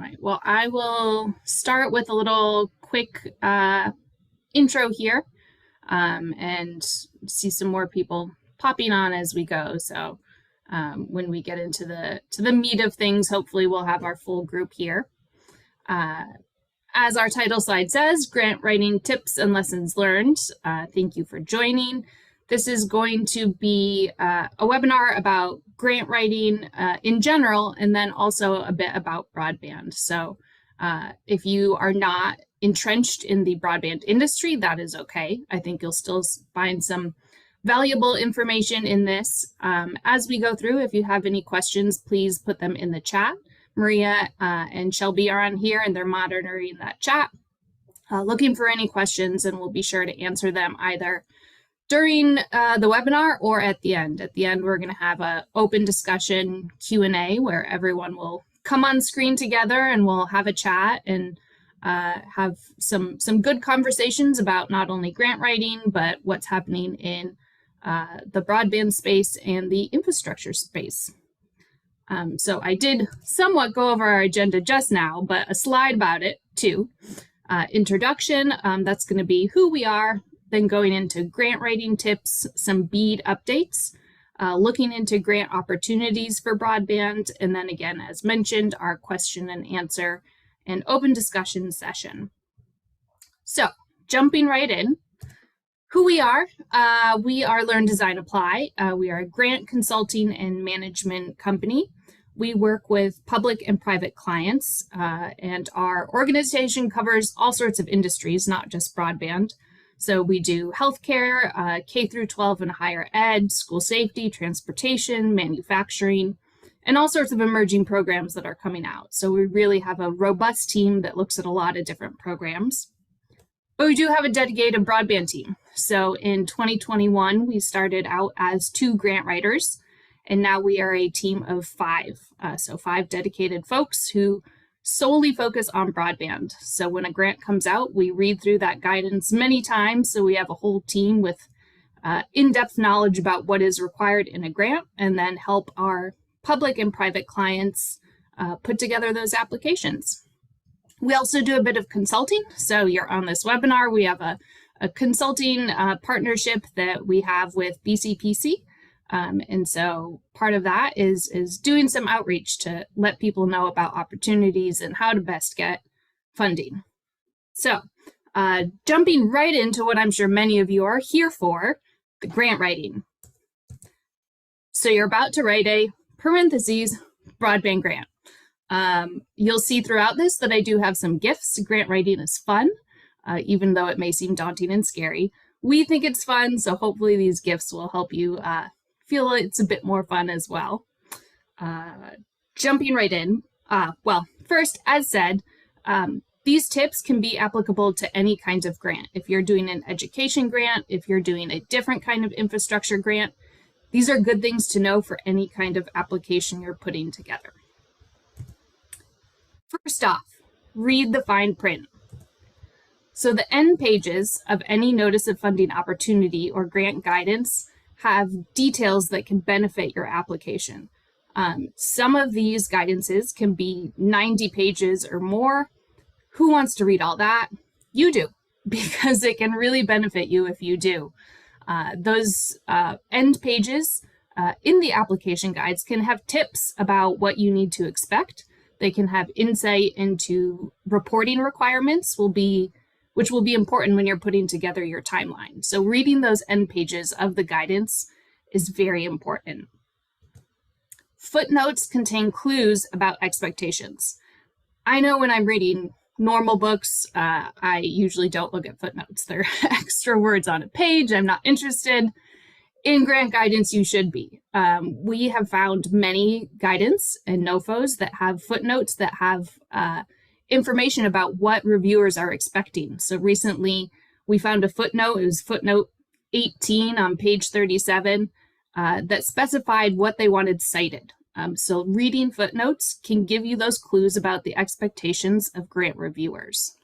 right, well, I will start with a little quick intro here and see some more people popping on as we go. So when we get into the meat of things, hopefully we'll have our full group here. As our title slide says, grant writing tips and lessons learned. Thank you for joining. This is going to be a webinar about grant writing in general, and then also a bit about broadband. So if you are not entrenched in the broadband industry, that is okay. I think you'll still find some valuable information in this. As we go through, if you have any questions, please put them in the chat. Maria and Shelby are on here and they're monitoring that chat, looking for any questions, and we'll be sure to answer them either during the webinar or at the end. At the end, we're going to have an open discussion Q&A where everyone will come on screen together and we'll have a chat and have some good conversations about not only grant writing, but what's happening in the broadband space and the infrastructure space. So I did somewhat go over our agenda just now, but a slide about it too. Introduction, that's going to be who we are, then going into grant writing tips, some BEAD updates, looking into grant opportunities for broadband, and then again, as mentioned, our question and answer and open discussion session. So jumping right in, who we are Learn, Design, Apply. We are a grant consulting and management company. We work with public and private clients, and our organization covers all sorts of industries, not just broadband. So we do healthcare, K through 12 and higher ed, school safety, transportation, manufacturing, and all sorts of emerging programs that are coming out. So we really have a robust team that looks at a lot of different programs. But we do have a dedicated broadband team. So in 2021, we started out as 2 grant writers, and now we are a team of 5. So 5 dedicated folks who solely focus on broadband. So when a grant comes out, we read through that guidance many times. So we have a whole team with in-depth knowledge about what is required in a grant, and then help our public and private clients put together those applications. We also do a bit of consulting. So you're on this webinar. We have a consulting partnership that we have with BCPC. And so part of that is doing some outreach to let people know about opportunities and how to best get funding. So jumping right into what I'm sure many of you are here for, the grant writing. So you're about to write a parentheses broadband grant. You'll see throughout this that I do have some gifts. Grant writing is fun, even though it may seem daunting and scary. We think it's fun, so hopefully these gifts will help you feel it's a bit more fun as well. Jumping right in, well, first, as said, these tips can be applicable to any kind of grant. If you're doing an education grant, if you're doing a different kind of infrastructure grant, these are good things to know for any kind of application you're putting together. First off, read the fine print. So the end pages of any notice of funding opportunity or grant guidance have details that can benefit your application. Some of these guidances can be 90 pages or more. Who wants to read all that? You do, because it can really benefit you if you do. Those end pages in the application guides can have tips about what you need to expect. They can have insight into reporting requirements, which will be important when you're putting together your timeline. So reading those end pages of the guidance is very important. Footnotes contain clues about expectations. I know when I'm reading normal books, I usually don't look at footnotes. They're extra words on a page. I'm not interested. In grant guidance, you should be. We have found many guidance and NOFOs that have footnotes that have information about what reviewers are expecting. So recently we found a footnote, it was footnote 18 on page 37, that specified what they wanted cited. So reading footnotes can give you those clues about the expectations of grant reviewers.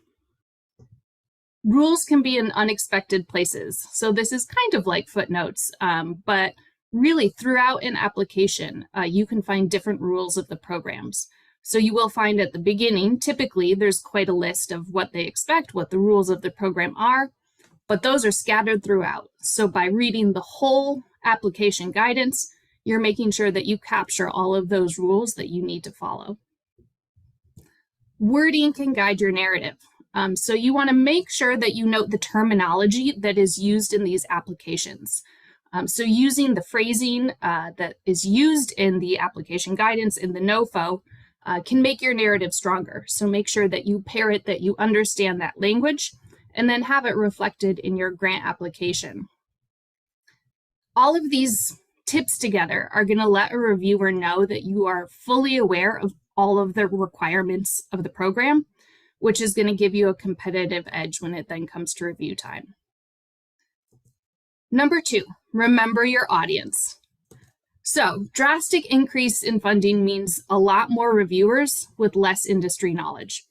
Rules can be in unexpected places. So this is kind of like footnotes, but really throughout an application, you can find different rules of the programs. So you will find at the beginning, typically there's quite a list of what they expect, what the rules of the program are, but those are scattered throughout. So by reading the whole application guidance, you're making sure that you capture all of those rules that you need to follow. Wording can guide your narrative. So you want to make sure that you note the terminology that is used in these applications. So using the phrasing that is used in the application guidance in the NOFO can make your narrative stronger. So make sure that you parrot, that you understand that language, and then have it reflected in your grant application. All of these tips together are going to let a reviewer know that you are fully aware of all of the requirements of the program, which is going to give you a competitive edge when it then comes to review time. Number 2, remember your audience. So drastic increase in funding means a lot more reviewers with less industry knowledge.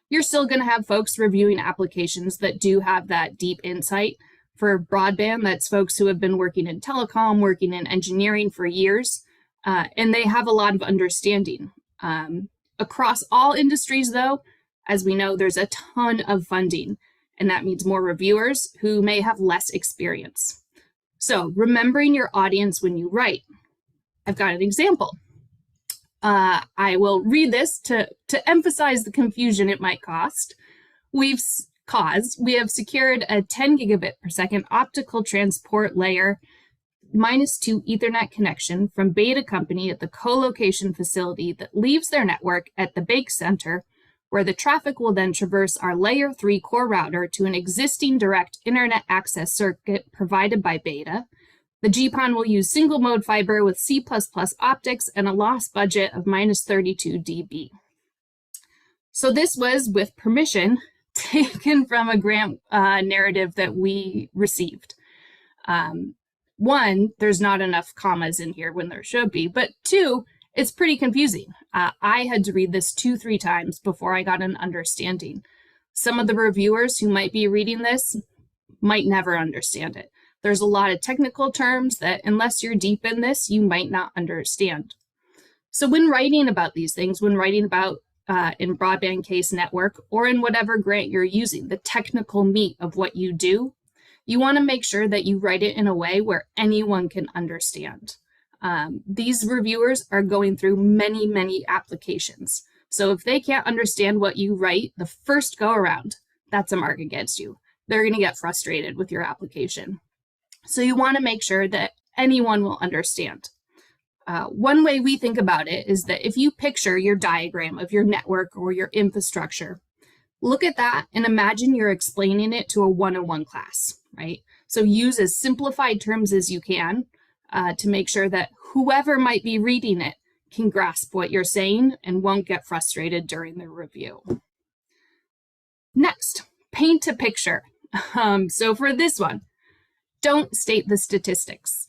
You're still going to have folks reviewing applications that do have that deep insight. For broadband, that's folks who have been working in telecom, working in engineering for years, and they have a lot of understanding. Across all industries, though, as we know, there's a ton of funding, and that means more reviewers who may have less experience. So remembering your audience when you write. I've got an example. I will read this to emphasize the confusion it might cost. We have secured a 10 gigabit per second optical transport layer -2 Ethernet connection from Beta Company at the co-location facility that leaves their network at the Bake Center, where the traffic will then traverse our Layer 3 core router to an existing direct internet access circuit provided by Beta. The GPON will use single mode fiber with C++ optics and a loss budget of -32 dB. So this was, with permission, taken from a grant narrative that we received. 1, there's not enough commas in here when there should be, but 2, it's pretty confusing. I had to read this 2-3 times before I got an understanding. Some of the reviewers who might be reading this might never understand it. There's a lot of technical terms that, unless you're deep in this, you might not understand. So when writing about these things, when writing about in broadband case network, or in whatever grant you're using, the technical meat of what you do, you want to make sure that you write it in a way where anyone can understand. These reviewers are going through many, many applications. So if they can't understand what you write the first go around, that's a mark against you. They're going to get frustrated with your application. So you want to make sure that anyone will understand. One way we think about it is that if you picture your diagram of your network or your infrastructure, look at that and imagine you're explaining it to a 101 class, right? So use as simplified terms as you can to make sure that whoever might be reading it can grasp what you're saying and won't get frustrated during the review. Next, paint a picture. So for this one, don't state the statistics.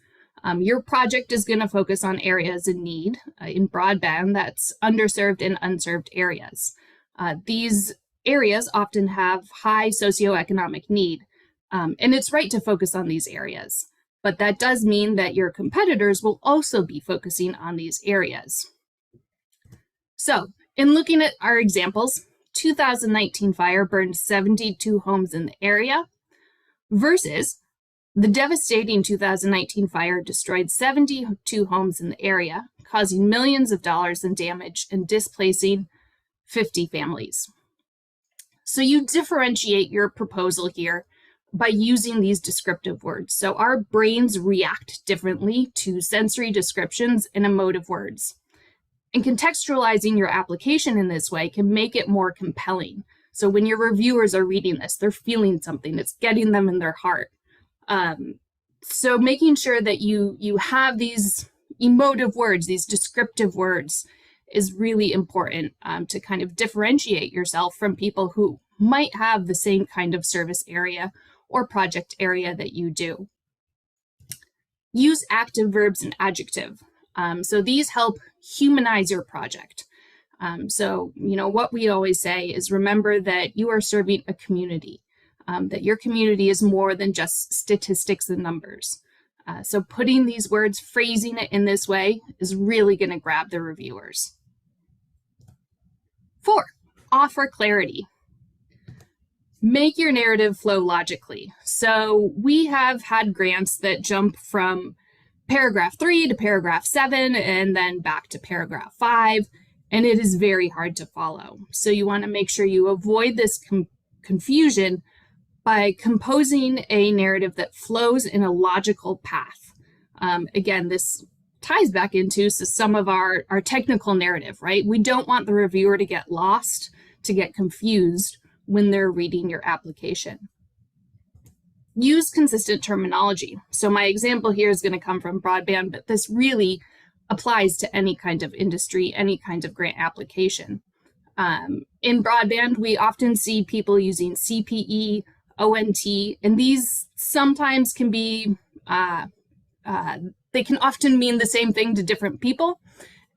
Your project is going to focus on areas in need in broadband, that's underserved and unserved areas. These areas often have high socioeconomic need, and it's right to focus on these areas. But that does mean that your competitors will also be focusing on these areas. So in looking at our examples, 2019 fire burned 72 homes in the area versus the devastating 2019 fire destroyed 72 homes in the area, causing millions of dollars in damage and displacing 50 families. So you differentiate your proposal here by using these descriptive words. So our brains react differently to sensory descriptions and emotive words. And contextualizing your application in this way can make it more compelling. So when your reviewers are reading this, they're feeling something, it's getting them in their heart. So making sure that you have these emotive words, these descriptive words, is really important to kind of differentiate yourself from people who might have the same kind of service area or project area that you do. Use active verbs and adjective. So these help humanize your project. So, what we always say is remember that you are serving a community. That your community is more than just statistics and numbers. So putting these words, phrasing it in this way is really going to grab the reviewers. 4, offer clarity. Make your narrative flow logically. So we have had grants that jump from paragraph 3 to paragraph 7 and then back to paragraph 5, and it is very hard to follow. So you want to make sure you avoid this confusion by composing a narrative that flows in a logical path. Again, this ties back into some of our technical narrative, right? We don't want the reviewer to get lost, to get confused when they're reading your application. Use consistent terminology. So my example here is going to come from Broadband, but this really applies to any kind of industry, any kind of grant application. In Broadband, we often see people using CPE, ONT, and these sometimes can be, they can often mean the same thing to different people,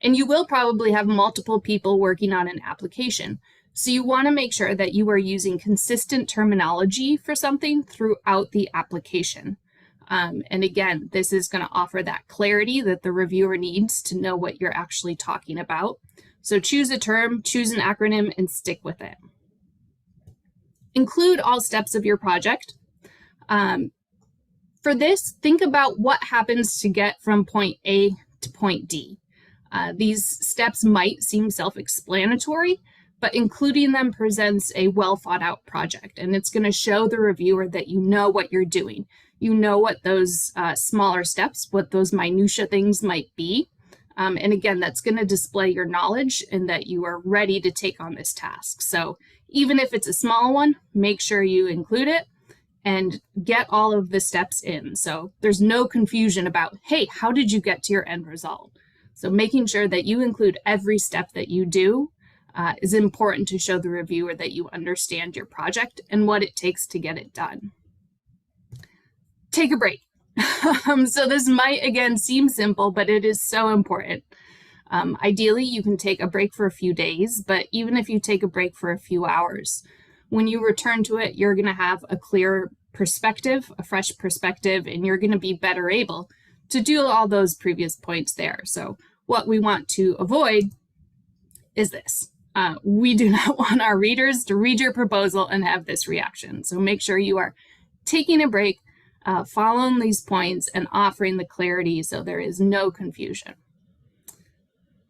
and you will probably have multiple people working on an application. So you want to make sure that you are using consistent terminology for something throughout the application. And again, this is going to offer that clarity that the reviewer needs to know what you're actually talking about. So choose a term, choose an acronym, and stick with it. Include all steps of your project. For this, think about what happens to get from point A to point D. These steps might seem self-explanatory, but including them presents a well thought out project, and it's going to show the reviewer that you know what you're doing. You know what those smaller steps, what those minutia things might be. And again, that's going to display your knowledge and that you are ready to take on this task. So even if it's a small one, make sure you include it and get all of the steps in. So there's no confusion about, hey, how did you get to your end result? So making sure that you include every step that you do is important to show the reviewer that you understand your project and what it takes to get it done. Take a break. So this might, again, seem simple, but it is so important. Ideally, you can take a break for a few days, but even if you take a break for a few hours, when you return to it, you're going to have a clear perspective, a fresh perspective, and you're going to be better able to do all those previous points there. So what we want to avoid is this. We do not want our readers to read your proposal and have this reaction. So make sure you are taking a break, following these points, and offering the clarity so there is no confusion.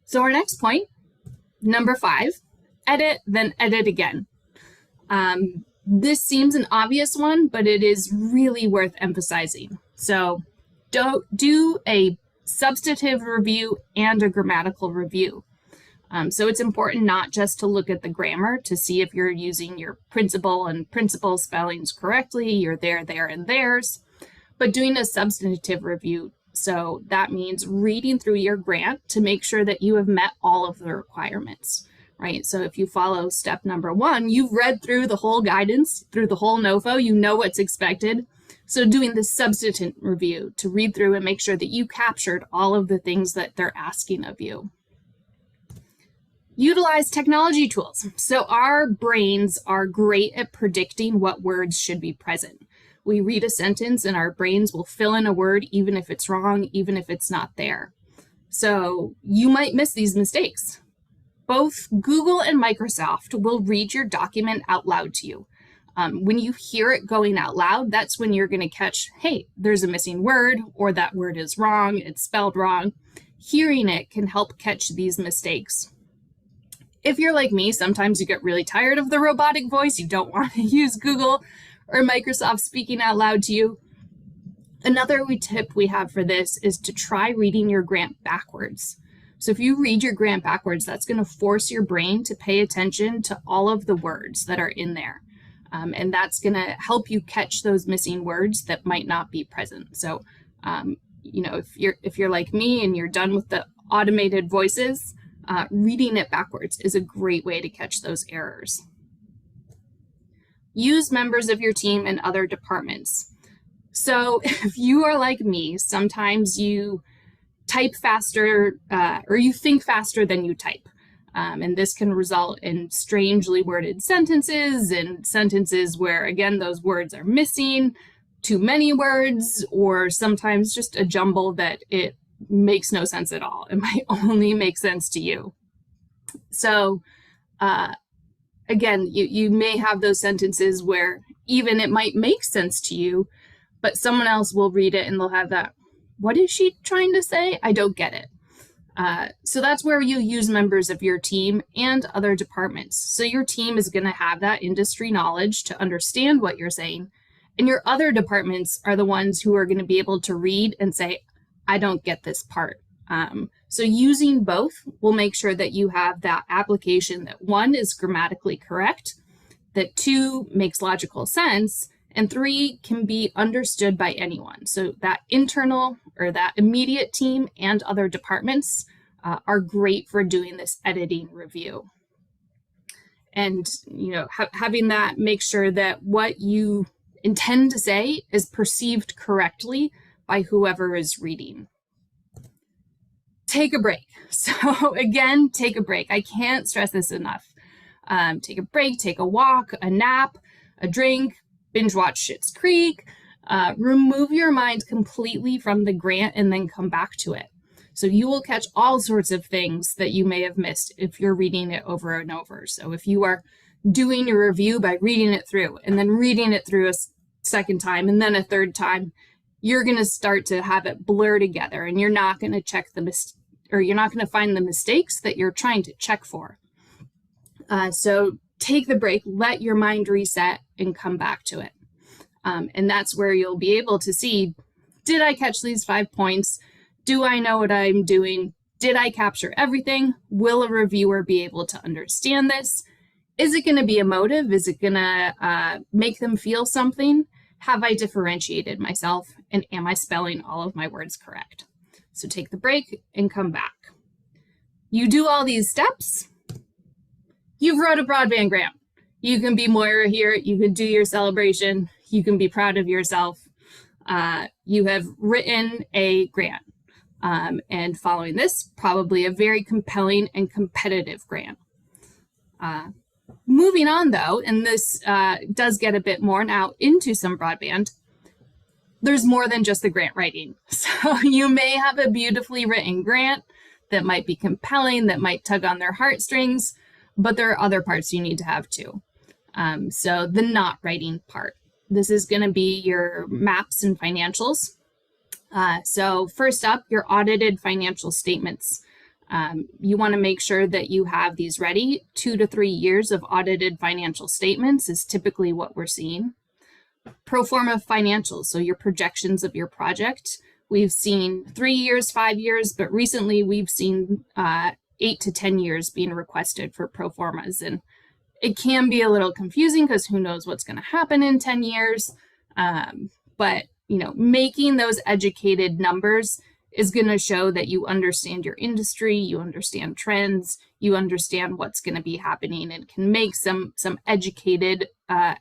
So our next point, number 5, edit, then edit again. This seems an obvious one, but it is really worth emphasizing. So do a substantive review and a grammatical review. So it's important not just to look at the grammar to see if you're using your principal and principal spellings correctly, your there, and theirs, but doing a substantive review. So that means reading through your grant to make sure that you have met all of the requirements, right? So if you follow step number 1, you've read through the whole guidance, through the whole NOFO, you know what's expected. So doing this substantive review to read through and make sure that you captured all of the things that they're asking of you. Utilize technology tools. So our brains are great at predicting what words should be present. We read a sentence and our brains will fill in a word even if it's wrong, even if it's not there. So you might miss these mistakes. Both Google and Microsoft will read your document out loud to you. When you hear it going out loud, that's when you're going to catch, hey, there's a missing word, or that word is wrong, it's spelled wrong. Hearing it can help catch these mistakes. If you're like me, sometimes you get really tired of the robotic voice. You don't want to use Google or Microsoft speaking out loud to you. Another tip we have for this is to try reading your grant backwards. So if you read your grant backwards, that's going to force your brain to pay attention to all of the words that are in there. And that's going to help you catch those missing words that might not be present. So, you know, if you're like me and you're done with the automated voices, reading it backwards is a great way to catch those errors. Use members of your team and other departments. So if you are like me, sometimes you type faster or you think faster than you type. And this can result in strangely worded sentences and sentences where, again, those words are missing, too many words, or sometimes just a jumble that it makes no sense at all. It might only make sense to you. So Again, you may have those sentences where even it might make sense to you, but someone else will read it and they'll have that, what is she trying to say? I don't get it. So that's where you use members of your team and other departments. So your team is going to have that industry knowledge to understand what you're saying. And your other departments are the ones who are going to be able to read and say, I don't get this part. So using both will make sure that you have that application that 1 is grammatically correct, that 2 makes logical sense, and 3 can be understood by anyone. So that internal or that immediate team and other departments are great for doing this editing review. And having that make sure that what you intend to say is perceived correctly by whoever is reading. Take a break. So again, take a break. I can't stress this enough. Take a break, take a walk, a nap, a drink, binge watch Schitt's Creek. Remove your mind completely from the grant and then come back to it. So you will catch all sorts of things that you may have missed if you're reading it over and over. So if you are doing your review by reading it through and then reading it through a second time and then a third time, you're going to start to have it blur together, and you're not going to check you're not going to find the mistakes that you're trying to check for. So take the break, let your mind reset, and come back to it. And that's where you'll be able to see, did I catch these 5 points? Do I know what I'm doing? Did I capture everything? Will a reviewer be able to understand this? Is it going to be emotive? Is it going to make them feel something? Have I differentiated myself? And am I spelling all of my words correct? So take the break and come back. You do all these steps, you've wrote a broadband grant. You can be Moira here. You can do your celebration. You can be proud of yourself. You have written a grant. And following this, probably a very compelling and competitive grant. Moving on, though, and this does get a bit more now into some broadband, there's more than just the grant writing. So you may have a beautifully written grant that might be compelling, that might tug on their heartstrings, but there are other parts you need to have too. So the not writing part. This is going to be your maps and financials. So first up, your audited financial statements. You want to make sure that you have these ready. 2 to 3 years of audited financial statements is typically what we're seeing. Pro forma financials, so your projections of your project. We've seen 3 years, 5 years, but recently we've seen 8 to 10 years being requested for pro formas. And it can be a little confusing because who knows what's going to happen in 10 years. But making those educated numbers is going to show that you understand your industry, you understand trends, you understand what's going to be happening, and can make some educated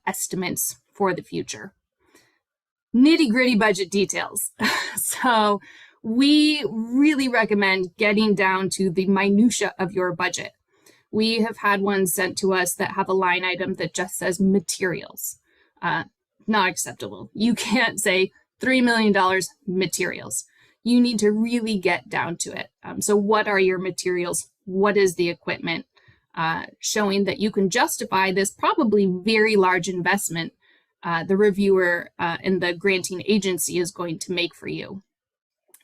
estimates for the future. Nitty-gritty budget details. So we really recommend getting down to the minutia of your budget. We have had ones sent to us that have a line item that just says materials. Not acceptable. You can't say $3 million materials. You need to really get down to it. So what are your materials? What is the equipment? Showing that you can justify this probably very large investment the reviewer and the granting agency is going to make for you.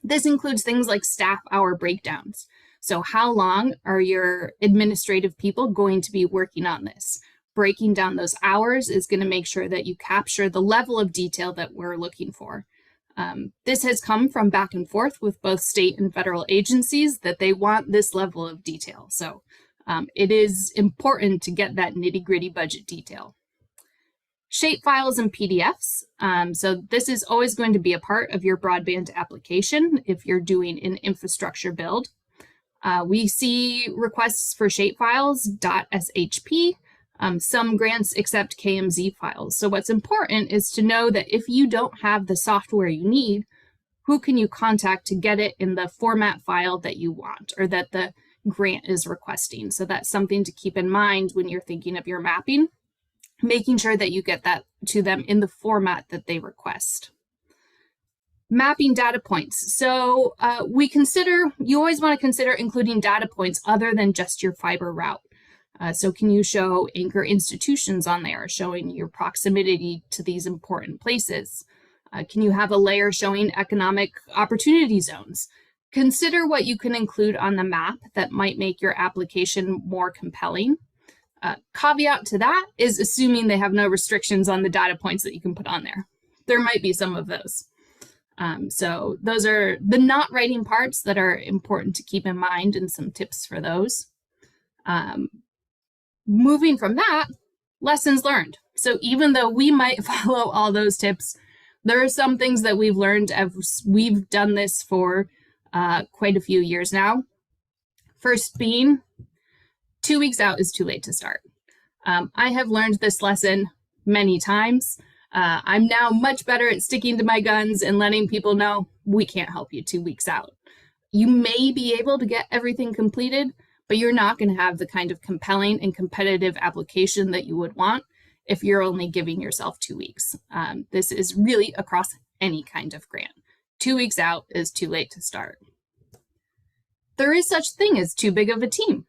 This includes things like staff hour breakdowns. So how long are your administrative people going to be working on this? Breaking down those hours is going to make sure that you capture the level of detail that we're looking for. This has come from back and forth with both state and federal agencies that they want this level of detail. So it is important to get that nitty-gritty budget detail. Shape files and PDFs. So this is always going to be a part of your broadband application if you're doing an infrastructure build. We see requests for shapefiles, .shp. Some grants accept KMZ files. So what's important is to know that if you don't have the software you need, who can you contact to get it in the format file that you want or that the grant is requesting? So that's something to keep in mind when you're thinking of your mapping, making sure that you get that to them in the format that they request. Mapping data points. So you always want to consider including data points other than just your fiber route. So can you show anchor institutions on there, showing your proximity to these important places? Can you have a layer showing economic opportunity zones? Consider what you can include on the map that might make your application more compelling. Caveat to that is assuming they have no restrictions on the data points that you can put on there. There might be some of those. So those are the not writing parts that are important to keep in mind, and some tips for those. Moving from that, lessons learned. So even though we might follow all those tips, there are some things that we've learned as we've done this for quite a few years now. First being, 2 weeks out is too late to start. I have learned this lesson many times. I'm now much better at sticking to my guns and letting people know we can't help you 2 weeks out. You may be able to get everything completed, but you're not going to have the kind of compelling and competitive application that you would want if you're only giving yourself 2 weeks. This is really across any kind of grant. 2 weeks out is too late to start. There is such thing as too big of a team.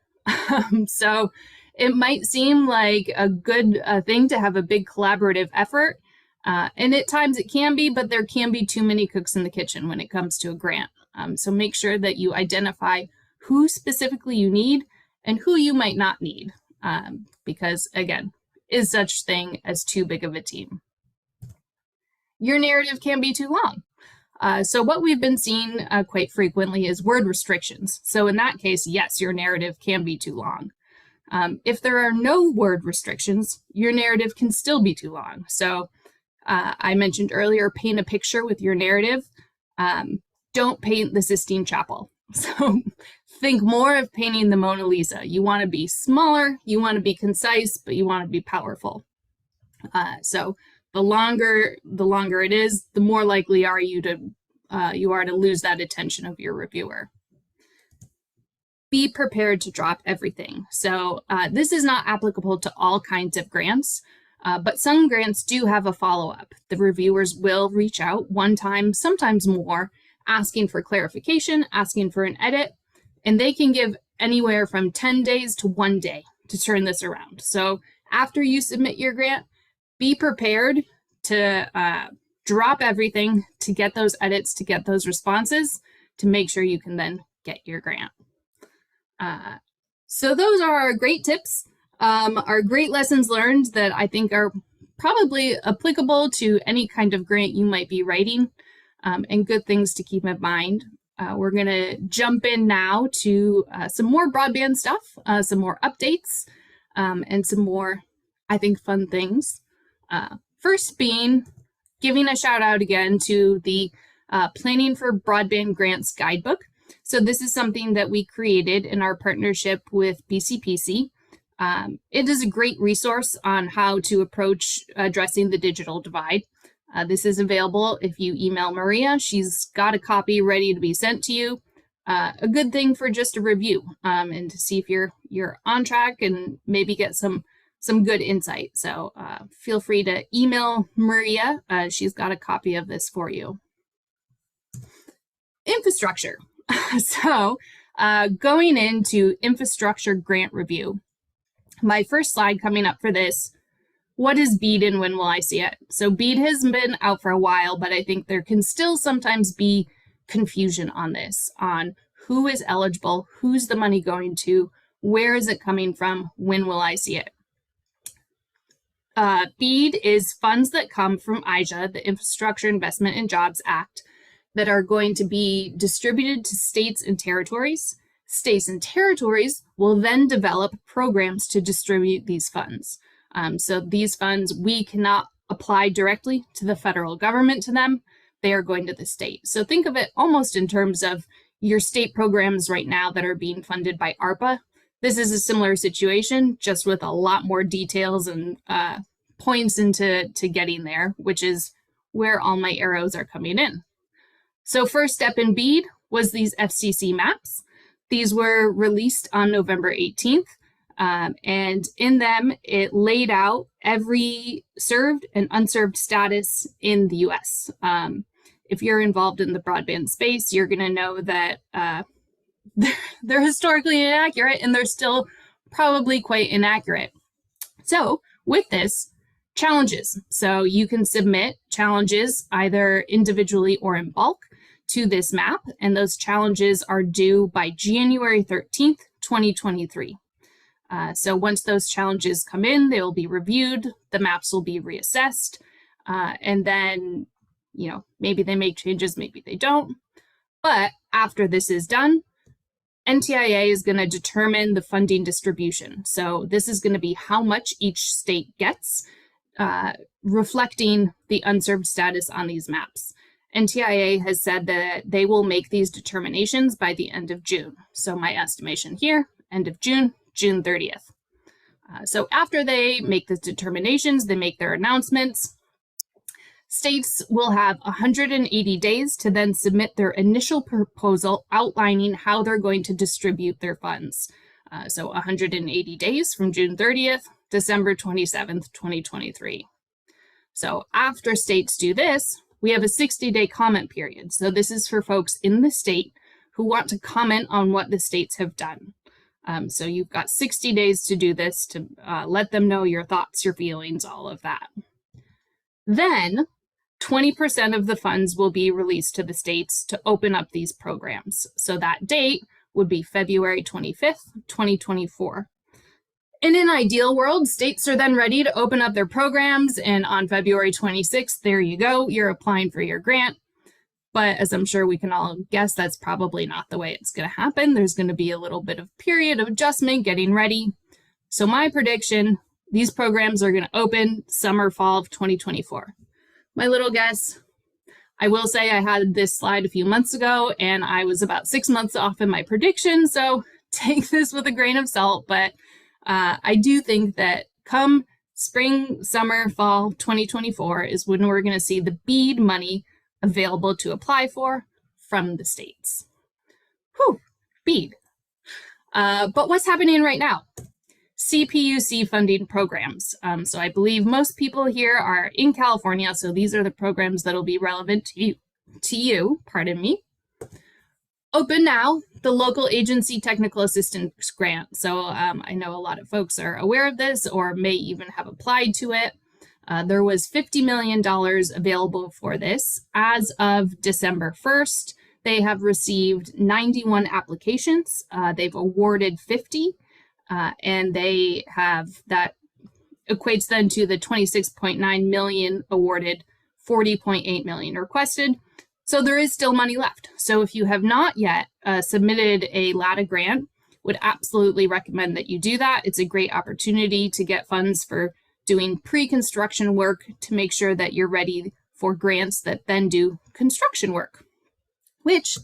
So it might seem like a good thing to have a big collaborative effort. And at times it can be, but there can be too many cooks in the kitchen when it comes to a grant. So make sure that you identify who specifically you need and who you might not need, because again, is such thing as too big of a team. Your narrative can be too long. So what we've been seeing quite frequently is word restrictions. So in that case, yes, your narrative can be too long. If there are no word restrictions, your narrative can still be too long. So I mentioned earlier, paint a picture with your narrative. Don't paint the Sistine Chapel. So think more of painting the Mona Lisa. You want to be smaller, you want to be concise, but you want to be powerful. So the longer it is, the more likely are you to lose that attention of your reviewer. Be prepared to drop everything. So this is not applicable to all kinds of grants, but some grants do have a follow-up. The reviewers will reach out one time, sometimes more, asking for clarification, asking for an edit, and they can give anywhere from 10 days to 1 day to turn this around. So after you submit your grant, be prepared to drop everything, to get those edits, to get those responses, to make sure you can then get your grant. So those are our great tips, our great lessons learned that I think are probably applicable to any kind of grant you might be writing, and good things to keep in mind. We're going to jump in now to some more broadband stuff, some more updates, and some more, I think, fun things. First being giving a shout out again to the Planning for Broadband Grants Guidebook. So this is something that we created in our partnership with BCPC. It is a great resource on how to approach addressing the digital divide. This is available if you email Maria. She's got a copy ready to be sent to you. A good thing for just a review, and to see if you're on track and maybe get some good insight. So feel free to email Maria. She's got a copy of this for you. Infrastructure. So going into infrastructure grant review, my first slide coming up for this. What is BEAD and when will I see it? So BEAD has been out for a while, but I think there can still sometimes be confusion on this, on who is eligible, who's the money going to, where is it coming from, when will I see it? BEAD is funds that come from IJA, the Infrastructure Investment and Jobs Act, that are going to be distributed to states and territories. States and territories will then develop programs to distribute these funds. So these funds, we cannot apply directly to the federal government to them. They are going to the state. So think of it almost in terms of your state programs right now that are being funded by ARPA. This is a similar situation, just with a lot more details and points into getting there, which is where all my arrows are coming in. So first step in BEAD was these FCC maps. These were released on November 18th. And in them, it laid out every served and unserved status in the US. If you're involved in the broadband space, you're going to know that they're historically inaccurate, and there's still probably quite inaccurate. So with this, challenges. So you can submit challenges either individually or in bulk to this map, and those challenges are due by January 13th, 2023. So once those challenges come in, they will be reviewed, the maps will be reassessed, and then, you know, maybe they make changes, maybe they don't. But after this is done, NTIA is going to determine the funding distribution. So this is going to be how much each state gets, reflecting the unserved status on these maps. NTIA has said that they will make these determinations by the end of June. So my estimation here, end of June, June 30th. So after they make the determinations, they make their announcements, states will have 180 days to then submit their initial proposal outlining how they're going to distribute their funds. So 180 days from June 30th, December 27th, 2023. So after states do this, we have a 60-day comment period. So this is for folks in the state who want to comment on what the states have done. So you've got 60 days to do this, to let them know your thoughts, your feelings, all of that. Then 20% of the funds will be released to the states to open up these programs. So that date would be February 25th, 2024. In an ideal world, states are then ready to open up their programs, and on February 26th, there you go, you're applying for your grant. But as I'm sure we can all guess, that's probably not the way it's going to happen. There's going to be a little bit of period of adjustment, getting ready. So my prediction, these programs are going to open summer, fall of 2024. My little guess, I will say I had this slide a few months ago and I was about 6 months off in my prediction, so take this with a grain of salt, but I do think that come spring, summer, fall 2024 is when we're going to see the BEAD money available to apply for from the states. Whew, BEAD. But what's happening right now? CPUC funding programs. So I believe most people here are in California, so these are the programs that will be relevant to you, pardon me. Open now, the local agency technical assistance grant. So I know a lot of folks are aware of this or may even have applied to it. There was $50 million available for this. As of December 1st, they have received 91 applications. They've awarded 50, and they have, that equates then to the 26.9 million awarded, 40.8 million requested. So there is still money left. So if you have not yet submitted a LATA grant, would absolutely recommend that you do that. It's a great opportunity to get funds for doing pre-construction work to make sure that you're ready for grants that then do construction work, which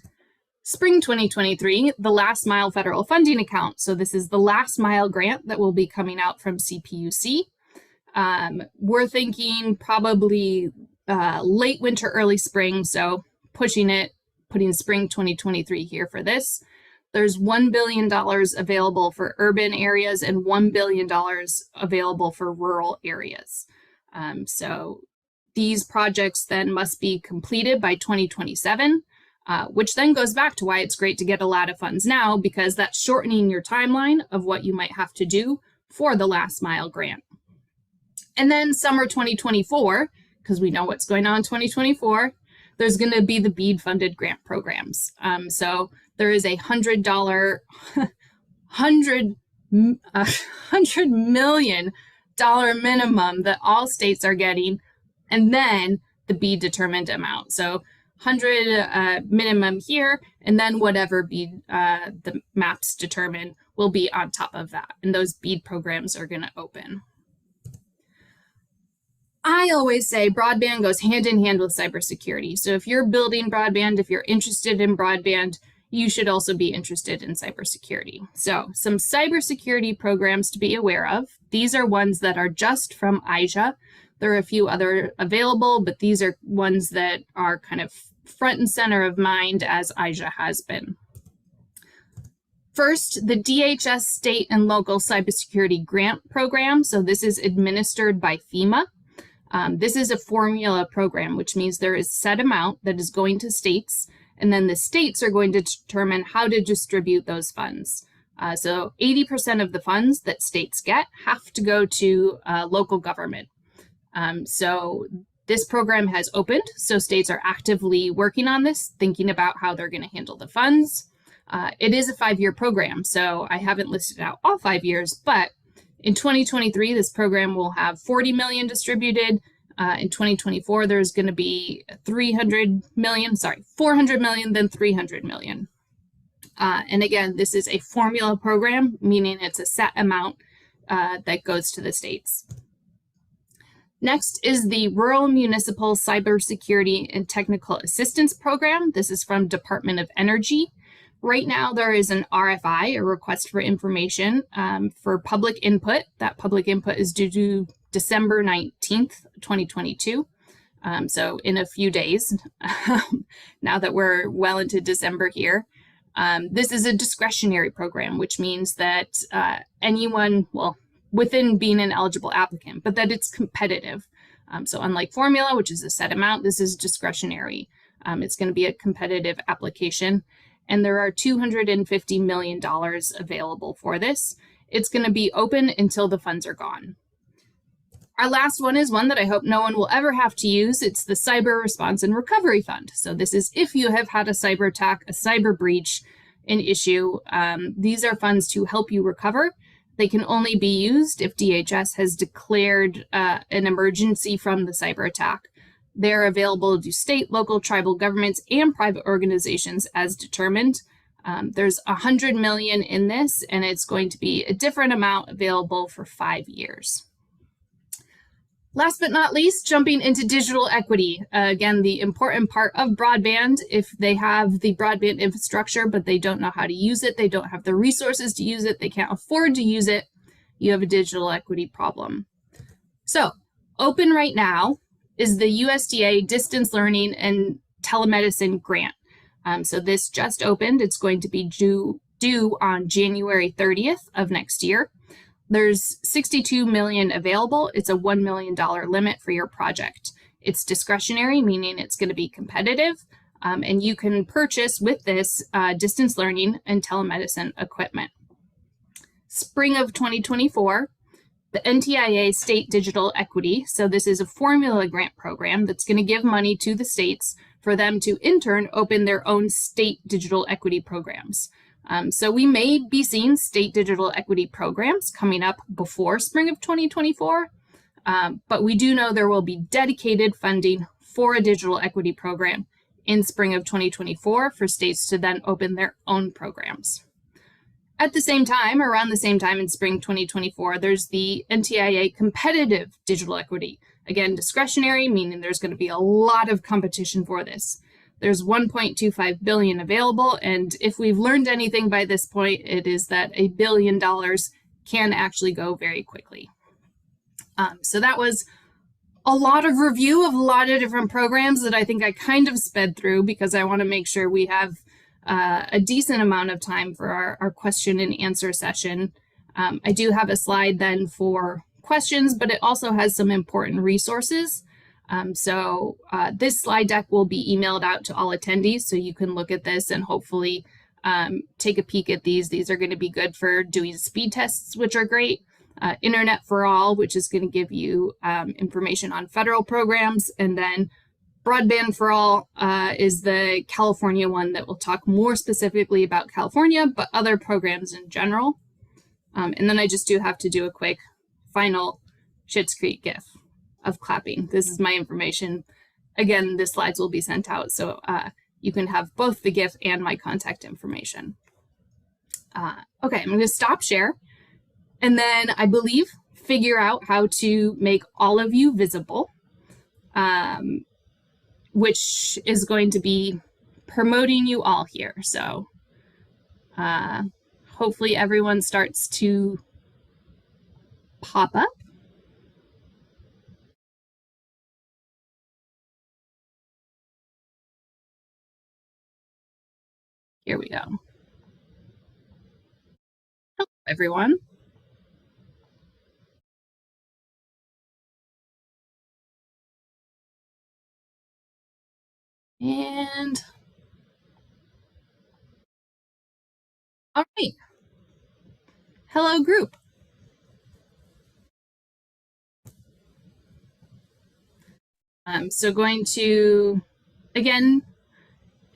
spring 2023, the last mile federal funding account. So this is the last mile grant that will be coming out from CPUC. We're thinking probably late winter, early spring. So putting spring 2023 here for this. There's $1 billion available for urban areas and $1 billion available for rural areas. So these projects then must be completed by 2027, which then goes back to why it's great to get a lot of funds now, because that's shortening your timeline of what you might have to do for the last mile grant. And then summer 2024, because we know what's going on in 2024, there's going to be the BEAD funded grant programs. So there is a $100 million minimum that all states are getting, and then the BEAD determined amount. So 100 minimum here, and then whatever BEAD the maps determine will be on top of that. And those BEAD programs are going to open. I always say broadband goes hand in hand with cybersecurity. So if you're building broadband, if you're interested in broadband, you should also be interested in cybersecurity. So some cybersecurity programs to be aware of. These are ones that are just from IJA. There are a few other available, but these are ones that are kind of front and center of mind as IJA has been. First, the DHS State and Local Cybersecurity Grant Program. So this is administered by FEMA. This is a formula program, which means there is a set amount that is going to states, and then the states are going to determine how to distribute those funds. So 80% of the funds that states get have to go to local government. So this program has opened, so states are actively working on this, thinking about how they're going to handle the funds. It is a 5-year program, so I haven't listed out all 5 years, but in 2023, this program will have 40 million distributed. In 2024, there's going to be 400 million, then 300 million. And again, this is a formula program, meaning it's a set amount that goes to the states. Next is the Rural Municipal Cybersecurity and Technical Assistance Program. This is from Department of Energy. Right now, there is an RFI, a request for information, for public input. That public input is due to December 19th, 2022. So in a few days, now that we're well into December here. This is a discretionary program, which means that anyone, well, within being an eligible applicant, but that it's competitive. So unlike formula, which is a set amount, this is discretionary. It's going to be a competitive application. And there are $250 million available for this. It's going to be open until the funds are gone. Our last one is one that I hope no one will ever have to use. It's the Cyber Response and Recovery Fund. So this is if you have had a cyber attack, a cyber breach, an issue. These are funds to help you recover. They can only be used if DHS has declared an emergency from the cyber attack. They're available to state, local, tribal governments, and private organizations as determined. There's 100 million in this, and it's going to be a different amount available for 5 years. Last but not least, jumping into digital equity. Again, the important part of broadband, if they have the broadband infrastructure, but they don't know how to use it, they don't have the resources to use it, they can't afford to use it, you have a digital equity problem. So, open right now is the USDA Distance Learning and Telemedicine Grant. So this just opened. It's going to be due on January 30th of next year. There's 62 million available. It's a $1 million limit for your project. It's discretionary, meaning it's going to be competitive, and you can purchase with this distance learning and telemedicine equipment. Spring of 2024, the NTIA State Digital Equity. So this is a formula grant program that's going to give money to the states for them to in turn open their own state digital equity programs. So we may be seeing state digital equity programs coming up before spring of 2024, but we do know there will be dedicated funding for a digital equity program in spring of 2024 for states to then open their own programs. At the same time, around the same time in spring 2024, there's the NTIA Competitive Digital Equity. Again, discretionary, meaning there's going to be a lot of competition for this. There's 1.25 billion available, and if we've learned anything by this point, it is that $1 billion can actually go very quickly. So that was a lot of review of a lot of different programs that I think I kind of sped through because I want to make sure we have a decent amount of time for our question and answer session. I do have a slide then for questions, but it also has some important resources. So this slide deck will be emailed out to all attendees, so you can look at this and hopefully take a peek at these. These are going to be good for doing speed tests, which are great. Internet for All, which is going to give you information on federal programs, and then Broadband for All is the California one that will talk more specifically about California, but other programs in general. And then I just do have to do a quick final Schitt's Creek GIF of clapping. This is my information. Again, the slides will be sent out, so you can have both the GIF and my contact information. Okay, I'm going to stop share, and then I believe figure out how to make all of you visible, which is going to be promoting you all here. So hopefully everyone starts to pop up. Here we go. Hello, everyone. And all right. Hello, group. So going to, again,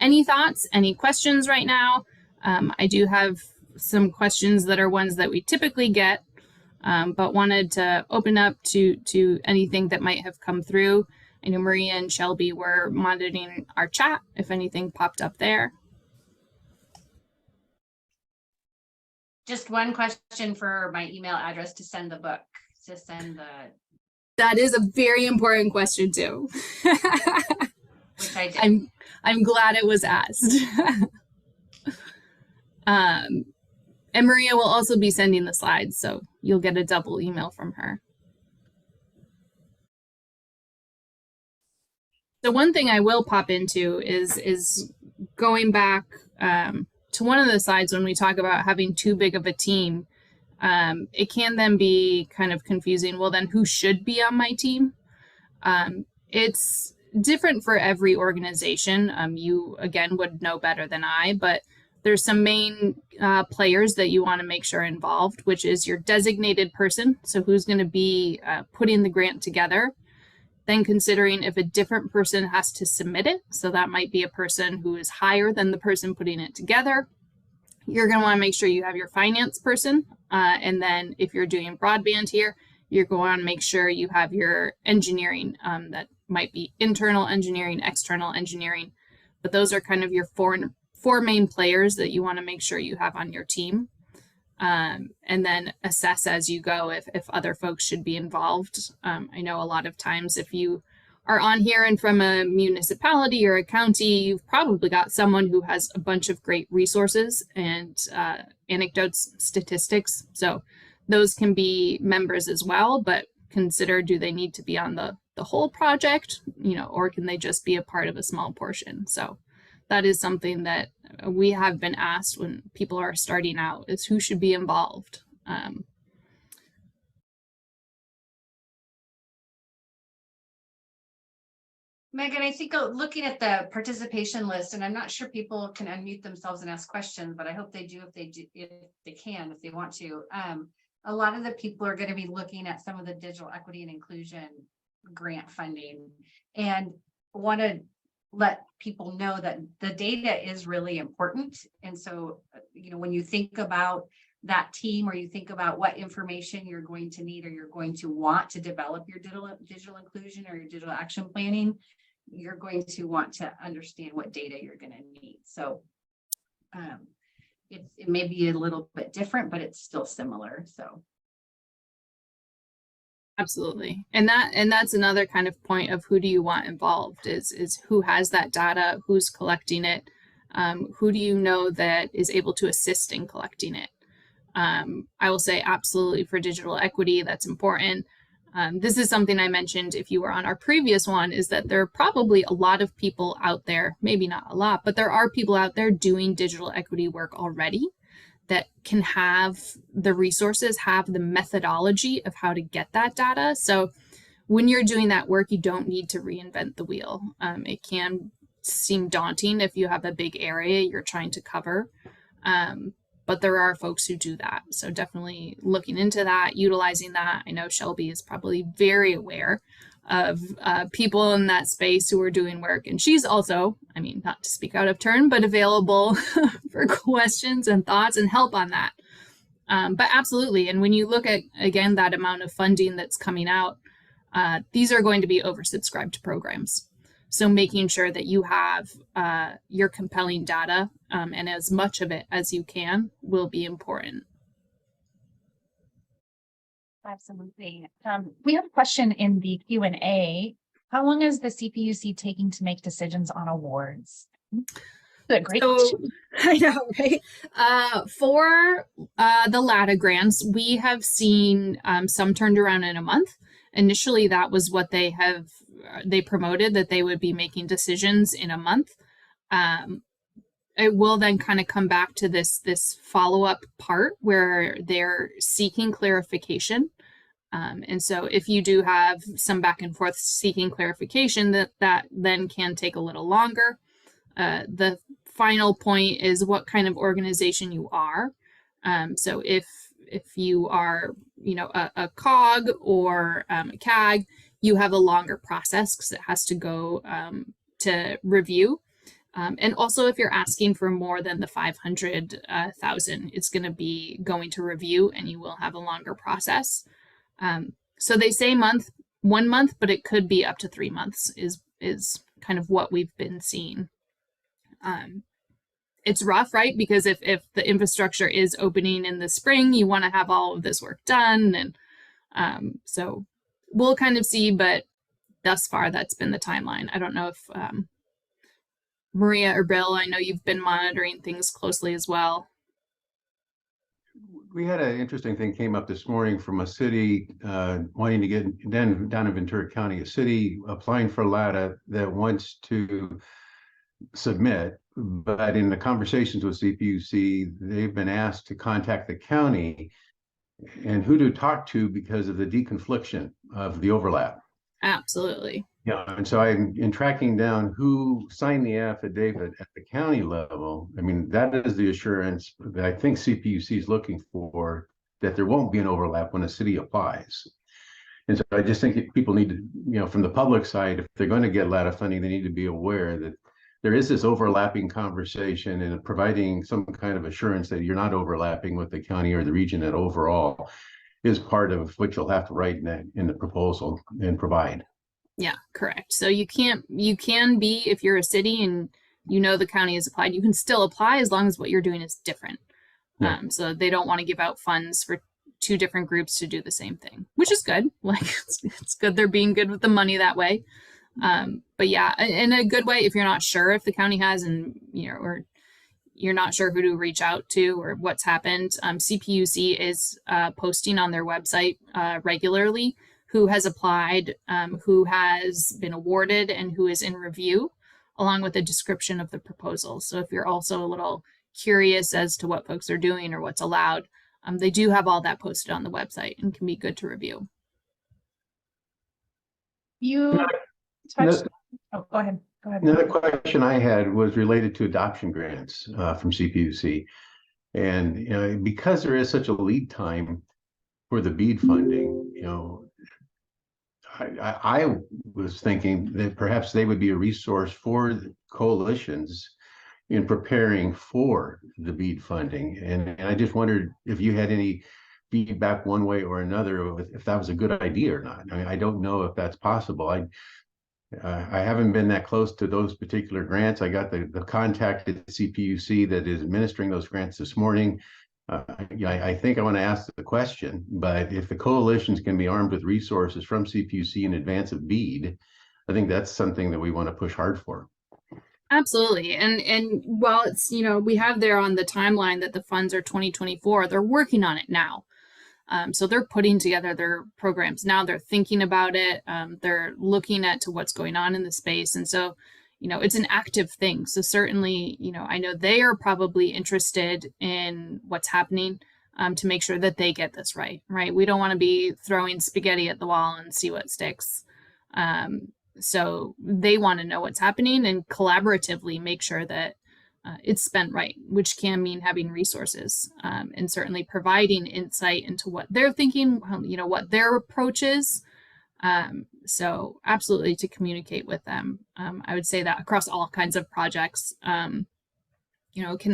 any thoughts, any questions right now? I do have some questions that are ones that we typically get, but wanted to open up to anything that might have come through. I know Maria and Shelby were monitoring our chat if anything popped up there. Just one question for my email address to send the book, That is a very important question too. Which I did. I'm glad it was asked. And Maria will also be sending the slides, so you'll get a double email from her. So one thing I will pop into is going back to one of the slides when we talk about having too big of a team. It can then be kind of confusing. Well, then who should be on my team? It's different for every organization. You, again, would know better than I, but there's some main players that you want to make sure are involved, which is your designated person. So who's going to be putting the grant together. Then considering if a different person has to submit it. So that might be a person who is higher than the person putting it together. You're going to want to make sure you have your finance person. And then if you're doing broadband here, you're going to want to make sure you have your engineering. That might be internal engineering, external engineering. But those are kind of your four main players that you want to make sure you have on your team. And then assess as you go if other folks should be involved. I know a lot of times if you are on here and from a municipality or a county, you've probably got someone who has a bunch of great resources and anecdotes, statistics. So those can be members as well, but consider, do they need to be on the whole project, or can they just be a part of a small portion? So that is something that we have been asked when people are starting out, is who should be involved. Megan, I think looking at the participation list, and I'm not sure people can unmute themselves and ask questions, but I hope they do if they want to. A lot of the people are going to be looking at some of the digital equity and inclusion grant funding, and want to let people know that the data is really important. And so, when you think about that team, or you think about what information you're going to need, or you're going to want to develop your digital inclusion or your digital action planning, you're going to want to understand what data you're going to need. So it may be a little bit different, but it's still similar. So absolutely. And that's another kind of point of who do you want involved, is who has that data, who's collecting it, who do you know that is able to assist in collecting it. I will say absolutely for digital equity, that's important. This is something I mentioned if you were on our previous one, is that there are probably a lot of people out there, maybe not a lot, but there are people out there doing digital equity work already that can have the resources, have the methodology of how to get that data. So when you're doing that work, you don't need to reinvent the wheel. It can seem daunting if you have a big area you're trying to cover. But there are folks who do that. So definitely looking into that, utilizing that. I know Shelby is probably very aware of people in that space who are doing work. And she's also, not to speak out of turn, but available for questions and thoughts and help on that. But absolutely. And when you look at, again, that amount of funding that's coming out, these are going to be oversubscribed programs. So making sure that you have your compelling data and as much of it as you can will be important. Absolutely. We have a question in the Q&A. How long is the CPUC taking to make decisions on awards? Great question. I know, right? For the LATA grants, we have seen some turned around in a month. Initially, that was what they promoted, that they would be making decisions in a month. It will then kind of come back to this follow-up part where they're seeking clarification. And so if you do have some back and forth seeking clarification, that then can take a little longer. The final point is what kind of organization you are. So if if you are, a COG or a CAG, you have a longer process because it has to go to review. And also, if you're asking for more than the 500,000, it's going to be going to review, and you will have a longer process. So they say 1 month, but it could be up to 3 months is kind of what we've been seeing. It's rough, right? Because if the infrastructure is opening in the spring, you want to have all of this work done. And so we'll kind of see, but thus far, that's been the timeline. I don't know if Maria or Bill, I know you've been monitoring things closely as well. We had an interesting thing came up this morning from a city wanting to get down in Ventura County, a city applying for LATA that wants to submit, but in the conversations with CPUC, they've been asked to contact the county and who to talk to because of the deconfliction of the overlap. Absolutely. Yeah, and so I'm in tracking down who signed the affidavit at the county level. I mean, that is the assurance that I think CPUC is looking for, that there won't be an overlap when a city applies. And so I just think people need to, from the public side, if they're going to get LATA funding, they need to be aware that there is this overlapping conversation, and providing some kind of assurance that you're not overlapping with the county or the region at overall is part of what you'll have to write in the proposal and provide. Yeah, correct. So you can be, if you're a city and the county has applied, you can still apply as long as what you're doing is different. Yeah. So they don't want to give out funds for 2 different groups to do the same thing, which is good. Like it's good they're being good with the money that way. But yeah, in a good way, if you're not sure if the county has, and or you're not sure who to reach out to or what's happened, CPUC is posting on their website regularly who has applied, who has been awarded, and who is in review, along with a description of the proposal. So if you're also a little curious as to what folks are doing or what's allowed, they do have all that posted on the website and can be good to review. You touched. Oh, go ahead. Go ahead. Another question I had was related to adoption grants from CPUC. And because there is such a lead time for the BEAD funding, I was thinking that perhaps they would be a resource for the coalitions in preparing for the BEAD funding. And I just wondered if you had any feedback one way or another, if that was a good idea or not. I mean, I don't know if that's possible. I haven't been that close to those particular grants. I got the contact at CPUC that is administering those grants this morning. I think I want to ask the question, but if the coalitions can be armed with resources from CPUC in advance of BEAD, I think that's something that we want to push hard for. Absolutely. And while it's, we have there on the timeline that the funds are 2024, they're working on it now. So they're putting together their programs now. They're thinking about it. They're looking at what's going on in the space. And so, it's an active thing. So certainly, I know they are probably interested in what's happening to make sure that they get this right? We don't want to be throwing spaghetti at the wall and see what sticks. So they want to know what's happening and collaboratively make sure that it's spent right, which can mean having resources and certainly providing insight into what they're thinking, what their approach is. So absolutely to communicate with them. I would say that across all kinds of projects, can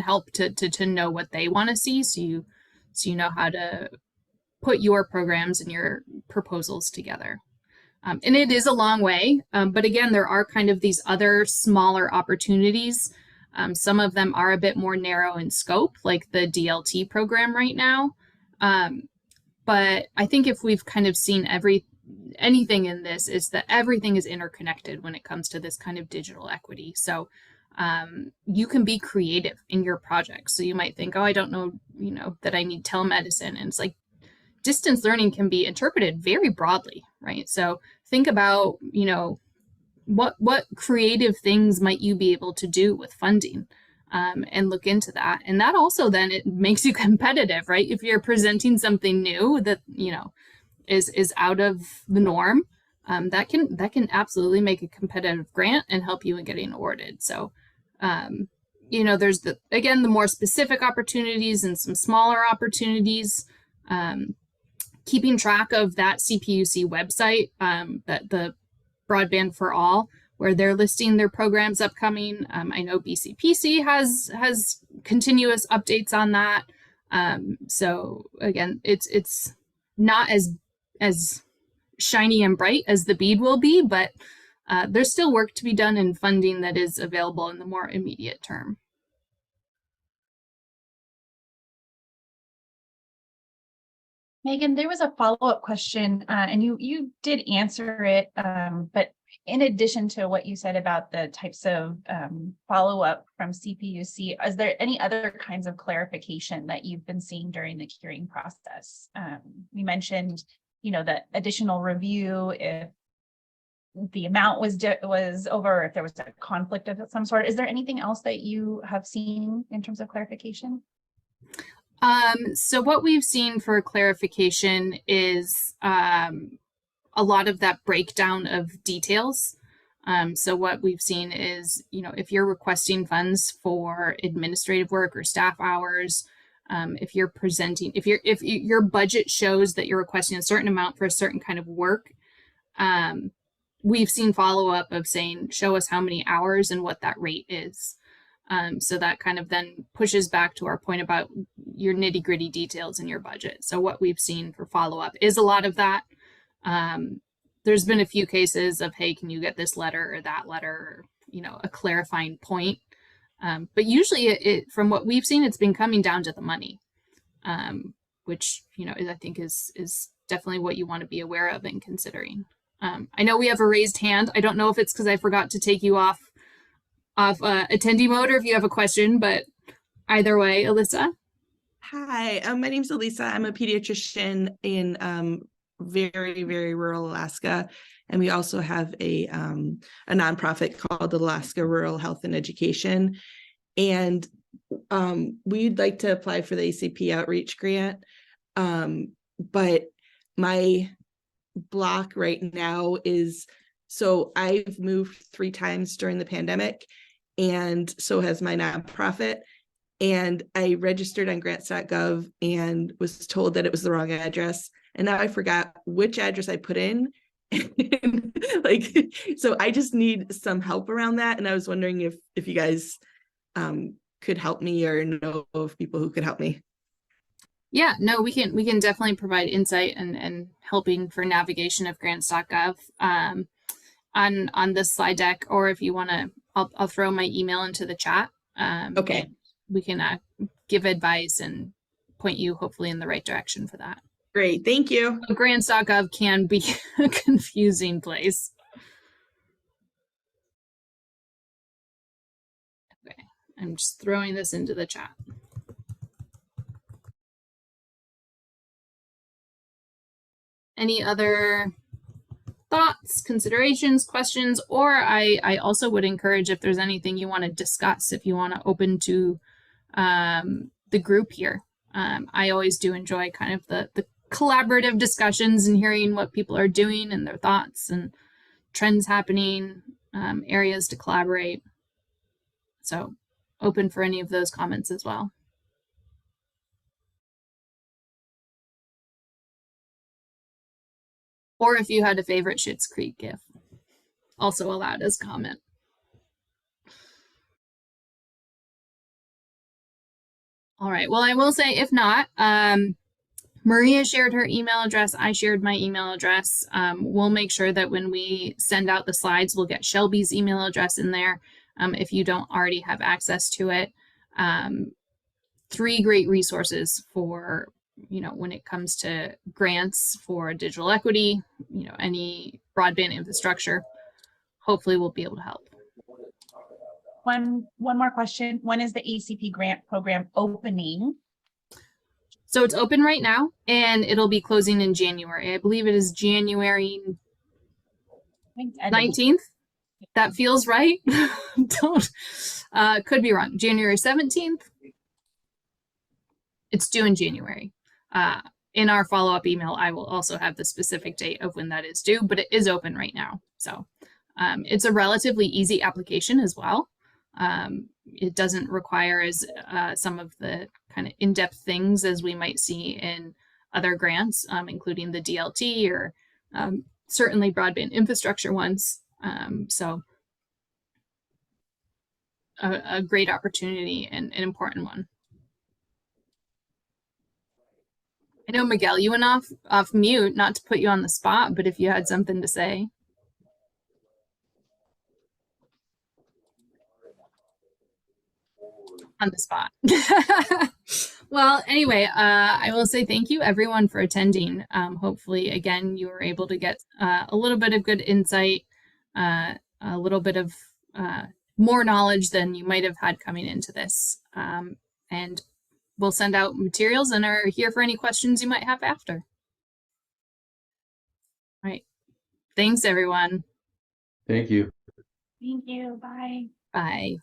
help to know what they want to see. So you know how to put your programs and your proposals together. And it is a long way, but again, there are kind of these other smaller opportunities. Some of them are a bit more narrow in scope, like the DLT program right now. But I think if we've kind of seen anything in this, is that everything is interconnected when it comes to this kind of digital equity. So you can be creative in your project. So you might think, oh, I don't know, that I need telemedicine. And it's like distance learning can be interpreted very broadly, right? So think about, what creative things might you be able to do with funding and look into that. And that also then it makes you competitive, right? If you're presenting something new that, is out of the norm, that can absolutely make a competitive grant and help you in getting awarded. So, there's the more specific opportunities and some smaller opportunities. Keeping track of that CPUC website, that the Broadband for All, where they're listing their programs upcoming. I know BCPC has continuous updates on that. So again, it's not as shiny and bright as the bead will be, but there's still work to be done and funding that is available in the more immediate term. Megan, there was a follow-up question, and you did answer it, but in addition to what you said about the types of follow-up from CPUC, is there any other kinds of clarification that you've been seeing during the hearing process? You mentioned, the additional review if the amount was over, if there was a conflict of some sort. Is there anything else that you have seen in terms of clarification? So what we've seen for clarification is a lot of that breakdown of details. So what we've seen is, if you're requesting funds for administrative work or staff hours, if you're presenting, if your budget shows that you're requesting a certain amount for a certain kind of work, we've seen follow-up of saying, show us how many hours and what that rate is. So that kind of then pushes back to our point about your nitty-gritty details in your budget. So what we've seen for follow-up is a lot of that. There's been a few cases of, hey, can you get this letter or that letter, or, a clarifying point. But usually from what we've seen, it's been coming down to the money, which, I think is definitely what you want to be aware of and considering. I know we have a raised hand. I don't know if it's because I forgot to take you off attendee mode or if you have a question, but either way, Alyssa. Hi, my name's Elisa. I'm a pediatrician in very, very rural Alaska. And we also have a nonprofit called Alaska Rural Health and Education. And we'd like to apply for the ACP outreach grant. But my block right now is, so I've moved 3 times during the pandemic, and so has my nonprofit. And I registered on grants.gov and was told that it was the wrong address. And now I forgot which address I put in. So I just need some help around that. And I was wondering if you guys could help me or know of people who could help me. Yeah, no, we can definitely provide insight and helping for navigation of grants.gov on this slide deck, or if you want to, I'll throw my email into the chat. Okay. We can give advice and point you hopefully in the right direction for that. Great, thank you. Grants.gov can be a confusing place. Okay, I'm just throwing this into the chat. Any other thoughts, considerations, questions, or I also would encourage, if there's anything you want to discuss, if you want to open to the group here. I always do enjoy kind of the collaborative discussions and hearing what people are doing and their thoughts and trends happening, areas to collaborate. So open for any of those comments as well. Or if you had a favorite Schitt's Creek GIF, also allowed as comment. All right, well, I will say, if not, Maria shared her email address. I shared my email address. We'll make sure that when we send out the slides, we'll get Shelby's email address in there if you don't already have access to it. 3 great resources for, when it comes to grants for digital equity, any broadband infrastructure. Hopefully we'll be able to help. One more question. When is the ACP grant program opening? So it's open right now, and it'll be closing in January. I believe it is January 19th. That feels right. Could be wrong. January 17th. It's due in January. In our follow-up email, I will also have the specific date of when that is due, but it is open right now. So it's a relatively easy application as well. It doesn't require as some of the kind of in-depth things as we might see in other grants, including the DLT or certainly broadband infrastructure ones. So a great opportunity and an important one. I know, Miguel, you went off mute, not to put you on the spot, but if you had something to say. On the spot. Well, anyway, I will say thank you everyone for attending. Hopefully, again, you were able to get a little bit of good insight, a little bit of more knowledge than you might have had coming into this. And we'll send out materials and are here for any questions you might have after. All right. Thanks, everyone. Thank you. Thank you. Bye. Bye.